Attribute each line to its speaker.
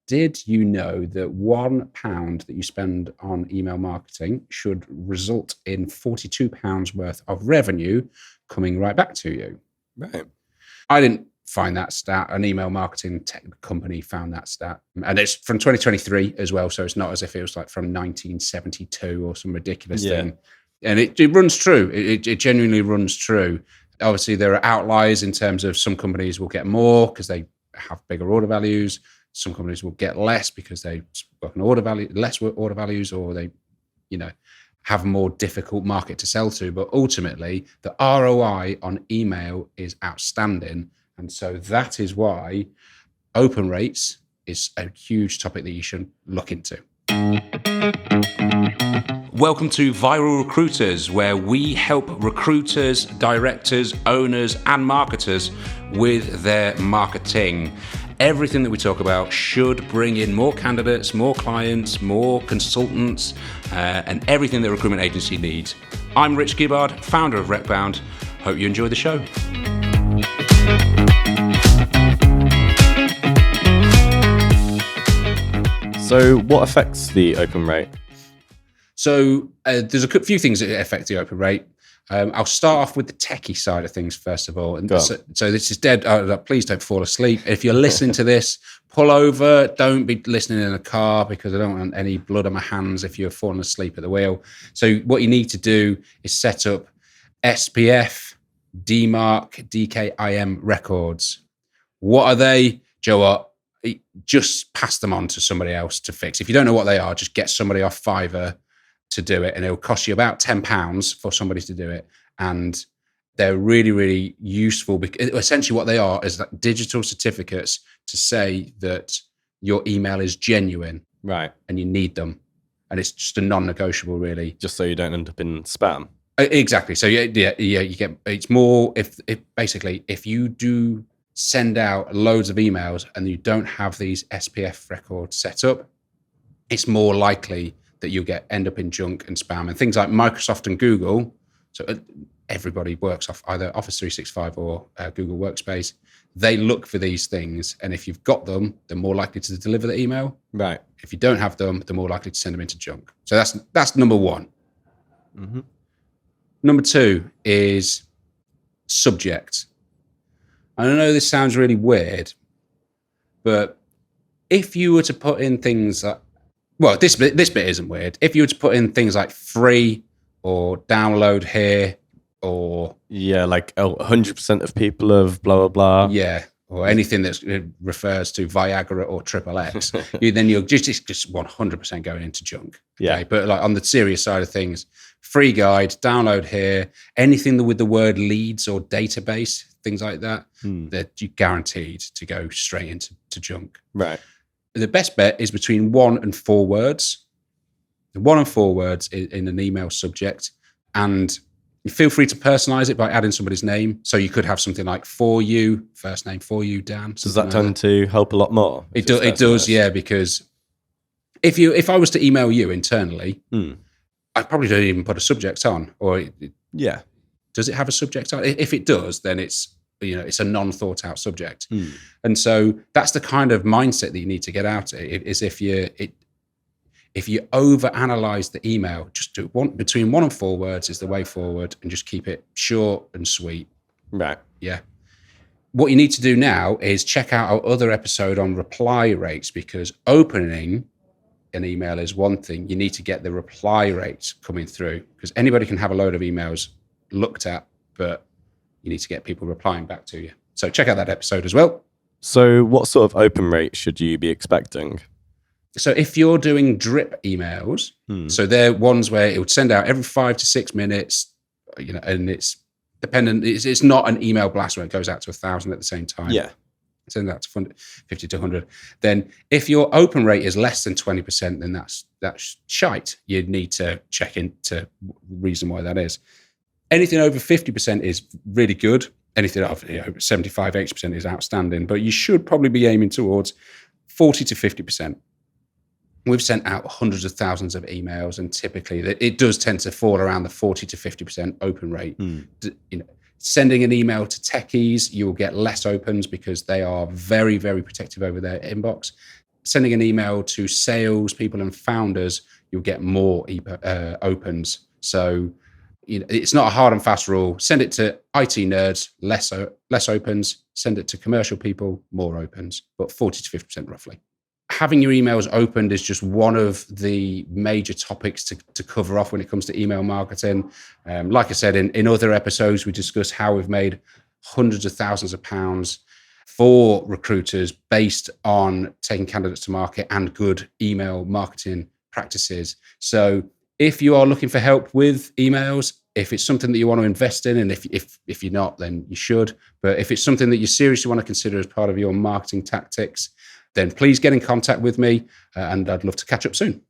Speaker 1: did you know that £1 that you spend on email marketing should result in £42 worth of revenue coming right back to you?
Speaker 2: Right.
Speaker 1: I didn't find that stat. An email marketing tech company found that stat. And it's from 2023 as well. So it's not as if it was like from 1972 or some ridiculous thing. And it runs true. It genuinely runs true. Obviously, there are outliers in terms of some companies will get more because they have bigger order values. Some companies will get less because they work on less order values, or they, have a more difficult market to sell to. But ultimately, the ROI on email is outstanding. And so that is why open rates is a huge topic that you should look into. Welcome to Viral Recruiters, where we help recruiters, directors, owners, and marketers with their marketing. Everything that we talk about should bring in more candidates, more clients, more consultants, and everything that a recruitment agency needs. I'm Rich Gibbard, founder of RecBound. Hope you enjoy the show.
Speaker 2: So what affects the open rate?
Speaker 1: So there's a few things that affect the open rate. I'll start off with the techie side of things first of all. And so this is dead. Please don't fall asleep. If you're listening to this, pull over. Don't be listening in a car because I don't want any blood on my hands if you're falling asleep at the wheel. So what you need to do is set up SPF, DMARC, DKIM records. What are they? Joe, what? Just pass them on to somebody else to fix. If you don't know what they are, just get somebody off Fiverr to do it, and it'll cost you about £10 for somebody to do it. And they're really, really useful because essentially what they are is like digital certificates to say that your email is genuine,
Speaker 2: right? And
Speaker 1: you need them, and it's just a non-negotiable, really.
Speaker 2: Just so you don't end up in spam.
Speaker 1: Exactly. So you get. It's more if you do send out loads of emails and you don't have these SPF records set up, it's more likely that you'll end up in junk and spam. And things like Microsoft and Google, so everybody works off either Office 365 or Google Workspace, they look for these things. And if you've got them, they're more likely to deliver the email.
Speaker 2: Right.
Speaker 1: If you don't have them, they're more likely to send them into junk. So that's number one.
Speaker 2: Mm-hmm.
Speaker 1: Number two is subject. I know this sounds really weird, but if you were to put in things like, well, this bit isn't weird. If you were to put in things like free or download here or...
Speaker 2: Yeah, like 100% of people of blah, blah, blah.
Speaker 1: Yeah, or anything that refers to Viagra or XXX, then you're just 100% going into junk.
Speaker 2: Yeah.
Speaker 1: Okay? But like on the serious side of things, free guide, download here, anything with the word leads or database, things like that, that you're guaranteed to go straight into junk.
Speaker 2: Right.
Speaker 1: The best bet is between 1 and 4 words. 1 and 4 words in an email subject. And you feel free to personalize it by adding somebody's name. So you could have something like for you, first name for you, Dan.
Speaker 2: Does that tend to help a lot more?
Speaker 1: It does, yeah, because if I was to email you internally, I probably don't even put a subject on.
Speaker 2: Yeah.
Speaker 1: Does it have a subject on? If it does, then it's a non-thought out subject. And so that's the kind of mindset that you need to get out of it, is if you overanalyze the email, just do between 1 and 4 words is the way forward, and just keep it short and sweet.
Speaker 2: Right.
Speaker 1: Yeah. What you need to do now is check out our other episode on reply rates, because opening an email is one thing. You need to get the reply rates coming through, because anybody can have a load of emails looked at, but you need to get people replying back to you. So check out that episode as well.
Speaker 2: So what sort of open rate should you be expecting?
Speaker 1: So if you're doing drip emails, so they're ones where it would send out every 5 to 6 minutes, and it's dependent. It's not an email blast where it goes out to 1,000 at the same time.
Speaker 2: Yeah.
Speaker 1: Send that to 50 to 100. Then if your open rate is less than 20%, then that's shite. You need to check into reason why that is. Anything over 50% is really good. Anything over 75, 80% is outstanding. But you should probably be aiming towards 40 to 50%. We've sent out hundreds of thousands of emails, and typically it does tend to fall around the 40 to 50% open rate. Sending an email to techies, you'll get less opens because they are very, very protective over their inbox. sending an email to sales people and founders, you'll get more opens. So it's not a hard and fast rule. Send it to IT nerds, less opens. Send it to commercial people, more opens, but 40 to 50% roughly. Having your emails opened is just one of the major topics to cover off when it comes to email marketing. Like I said, in other episodes, we discussed how we've made hundreds of thousands of pounds for recruiters based on taking candidates to market and good email marketing practices. So if you are looking for help with emails, if it's something that you want to invest in, and if you're not, then you should. But if it's something that you seriously want to consider as part of your marketing tactics, then please get in contact with me, and I'd love to catch up soon.